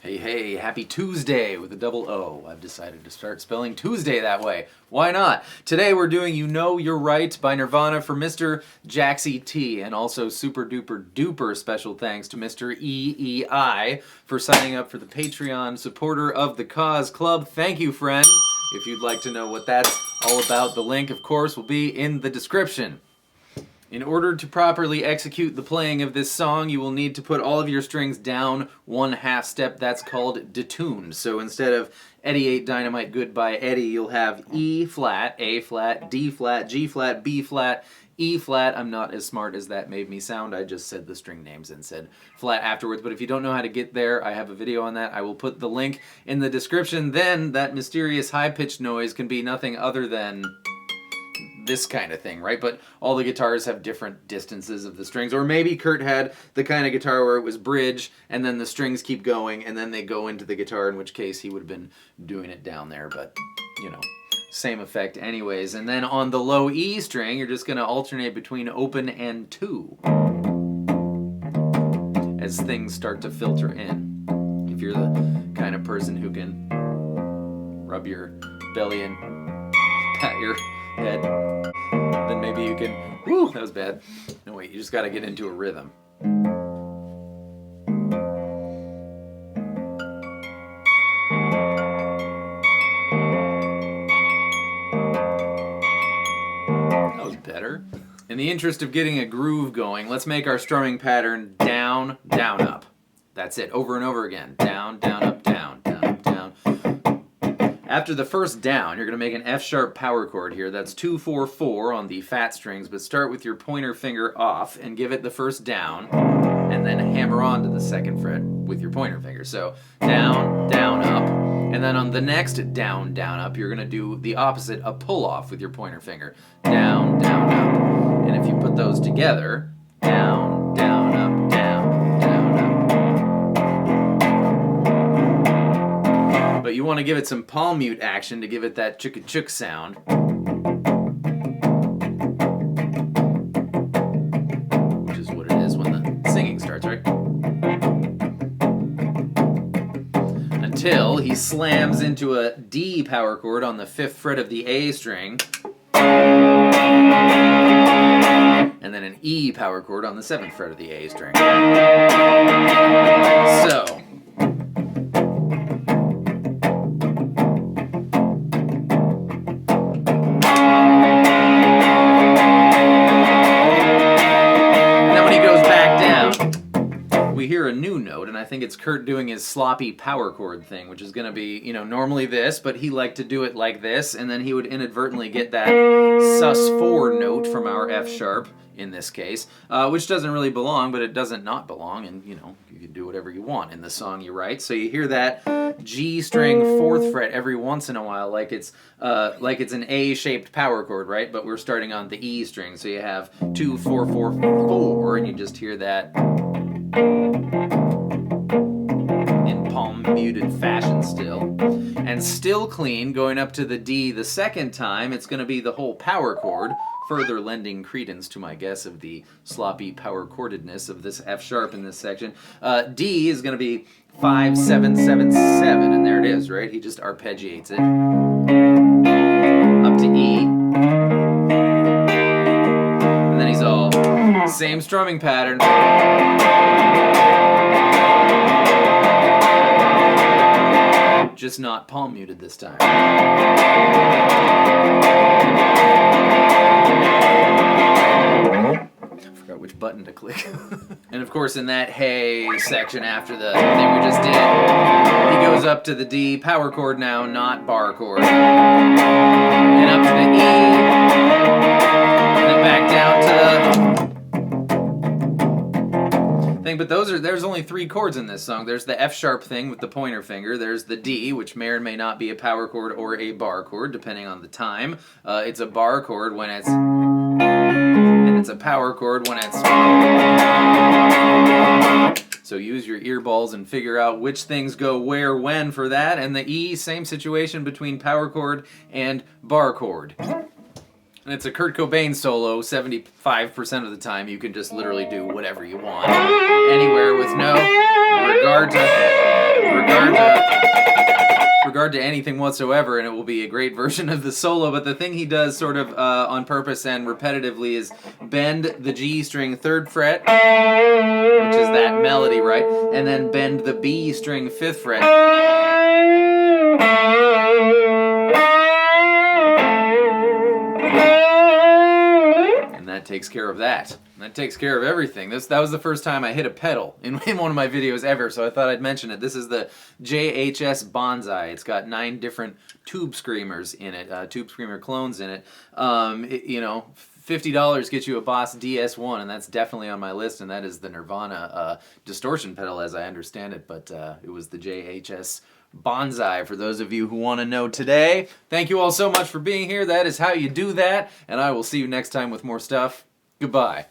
Hey, hey, happy Tuesday with a double O. I've decided to start spelling Tuesday that way. Why not? Today we're doing You Know You're Right by Nirvana for Mr. Jaxie T. And also super duper duper special thanks to Mr. EEI for signing up for the Patreon supporter of the Cause Club. Thank you, friend. If you'd like to know what that's all about, the link, of course, will be in the description. In order to properly execute the playing of this song, you will need to put all of your strings down 1/2 step. That's called detuned. So instead of Eddie 8 Dynamite Goodbye Eddie, you'll have E flat, A flat, D flat, G flat, B flat, E flat. I'm not as smart as that made me sound. I just said the string names and said flat afterwards. But if you don't know how to get there, I have a video on that. I will put the link in the description. Then that mysterious high-pitched noise can be nothing other than this kind of thing, right? But all the guitars have different distances of the strings. Or maybe Kurt had the kind of guitar where it was bridge, and then the strings keep going, and then they go into the guitar, in which case he would have been doing it down there, but, you know, same effect anyways. And then on the low E string, you're just going to alternate between open and 2 as things start to filter in. If you're the kind of person who can rub your belly and pat your head, then maybe you can, whoo, that was bad. No, wait, you just got to get into a rhythm. That was better. In the interest of getting a groove going, let's make our strumming pattern down, down, up. That's it, over and over again. Down, down, up, down, down, up, down. After the first down, you're going to make an F-sharp power chord here. That's 2, 4, 4 on the fat strings, but start with your pointer finger off and give it the first down, and then hammer on to the second fret with your pointer finger. So down, down, up, and then on the next down, down, up, you're going to do the opposite, a pull-off with your pointer finger. Down, down, up. And if you put those together, down, down, up, down, down, up. But you want to give it some palm mute action to give it that chuk-a-chuk sound. Which is what it is when the singing starts, right? Until he slams into a D power chord on the 5th fret of the A string. And then an E power chord on the 7th fret of the A string. So we hear a new note, and I think it's Kurt doing his sloppy power chord thing, which is going to be, you know, normally this, but he liked to do it like this, and then he would inadvertently get that sus4 note from our F sharp, in this case, which doesn't really belong, but it doesn't not belong, and, you know, you can do whatever you want in the song you write. So you hear that G string 4th fret every once in a while, like it's an A-shaped power chord, right? But we're starting on the E string, so you have 2, 4, 4, 4, and you just hear that in palm muted fashion still. And still clean, going up to the D the second time, it's going to be the whole power chord, further lending credence to my guess of the sloppy power chordedness of this F sharp in this section. D is going to be 5, 7, 7, 7, and there it is, right? He just arpeggiates it. Up to E. And then he's all, same strumming pattern. Just not palm muted this time. I forgot which button to click. And of course in that hey section after the thing we just did, he goes up to the D power chord now, not bar chord. And up to the E. And then back down to the thing, but there's only 3 chords in this song. There's the F sharp thing with the pointer finger. There's the D, which may or may not be a power chord or a bar chord, depending on the time. It's a bar chord when it's, and it's a power chord when it's. So use your earballs and figure out which things go where, when for that. And the E, same situation between power chord and bar chord. And it's a Kurt Cobain solo. 75% of the time you can just literally do whatever you want, anywhere, with no regard to disregard to anything whatsoever, and it will be a great version of the solo. But the thing he does sort of on purpose and repetitively is bend the G string 3rd fret, which is that melody, right? And then bend the B string 5th fret. And that takes care of that. That takes care of everything. That was the first time I hit a pedal in one of my videos ever, so I thought I'd mention it. This is the JHS Bonsai. It's got 9 different tube screamers in it, tube screamer clones in it. You know, $50 gets you a Boss DS1, and that's definitely on my list, and that is the Nirvana distortion pedal as I understand it, but it was the JHS Bonsai for those of you who want to know today. Thank you all so much for being here. That is how you do that, and I will see you next time with more stuff. Goodbye.